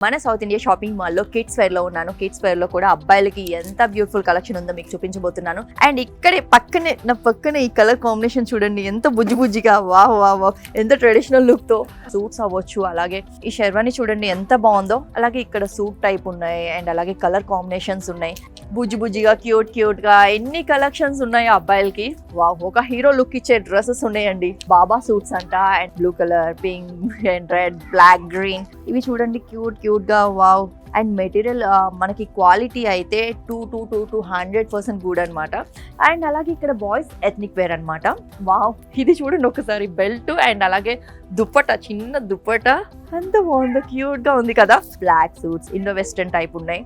మన south India shopping మాల్లో kids wear లో ఉన్నాను. కిడ్స్ వేర్ లో కూడా అబ్బాయిలకి ఎంత బ్యూటిఫుల్ కలెక్షన్ ఉందో మీకు చూపించబోతున్నాను. అండ్ ఇక్కడే పక్కనే ఈ కలర్ కాంబినేషన్ చూడండి, ఎంత బుజ్జిగా వావ్ వావ్ వావ్, ఎంత ట్రెడిషనల్ లుక్ తో సూట్స్ అవ్వచ్చు. అలాగే ఈ షెర్వానీ చూడండి ఎంత బాగుందో. అలాగే ఇక్కడ సూట్ టైప్ ఉన్నాయి అండ్ అలాగే కలర్ కాంబినేషన్స్ ఉన్నాయి. బుజ్జిగా క్యూట్ గా ఎన్ని కలెక్షన్స్ ఉన్నాయి అబ్బాయిలకి. వావ్, ఒక హీరో లుక్ ఇచ్చే డ్రెస్సెస్ ఉన్నాయండి. బాబా సూట్స్ అంట and blue colour, pink and red, black, green. ఇవి చూడండి క్యూట్ గా. వావ్. అండ్ మెటీరియల్ మనకి క్వాలిటీ అయితే 200% గుడ్ అనమాట. అండ్ అలాగే ఇక్కడ బాయ్స్ ఎథ్నిక్ వేర్ అనమాట. వావ్, ఇది చూడండి ఒకసారి, బెల్ట్ అండ్ అలాగే దుప్పట, చిన్న దుప్పట ఎంత బాగుందో, క్యూట్ గా ఉంది కదా. Black suits, Indo western type ఉన్నాయి.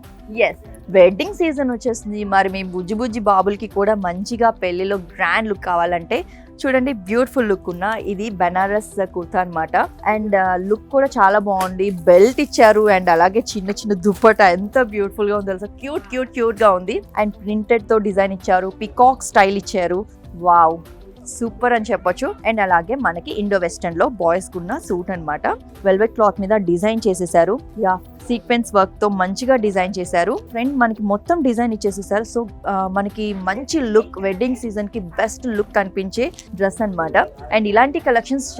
ఎస్, వెడ్డింగ్ సీజన్ వచ్చేసింది. మరి మీ బుజ్జి బాబులకి కూడా మంచిగా పెళ్లిలో గ్రాండ్ లుక్ కావాలంటే చూడండి, బ్యూటిఫుల్ లుక్ ఉన్న ఇది బెనారస్ కుర్తా అనమాట. అండ్ లుక్ కూడా చాలా బాగుంది. బెల్ట్ ఇచ్చారు అండ్ అలాగే చిన్న దుప్పట ఎంత బ్యూటిఫుల్ గా ఉంది తెలుసా. క్యూట్ గా ఉంది. అండ్ ప్రింటెడ్ తో డిజైన్ ఇచ్చారు, పికాక్ స్టైల్ ఇచ్చారు. వావ్, సూపర్ అని చెప్పొచ్చు. అండ్ అలాగే మనకి ఇండో వెస్టర్న్ లో బాయ్స్ కున్న సూట్ అన్నమాట. వెల్వెట్ క్లాత్ మీద డిజైన్ చేసేసారు. యా, సీక్వెన్స్ వర్క్ తో మంచిగా డిజైన్ చేశారు. ఫ్రంట్ మనకి మొత్తం డిజైన్ ఇచ్చేసేసారు. సో మనకి మంచి లుక్, వెడ్డింగ్ సీజన్ కి బెస్ట్ లుక్ కనిపించే డ్రెస్ అన్నమాట. అండ్ ఇలాంటి కలెక్షన్స్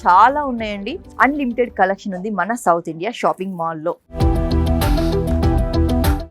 చాలా ఉన్నాయండి. అన్లిమిటెడ్ కలెక్షన్ ఉంది మన సౌత్ ఇండియా షాపింగ్ మాల్ లో.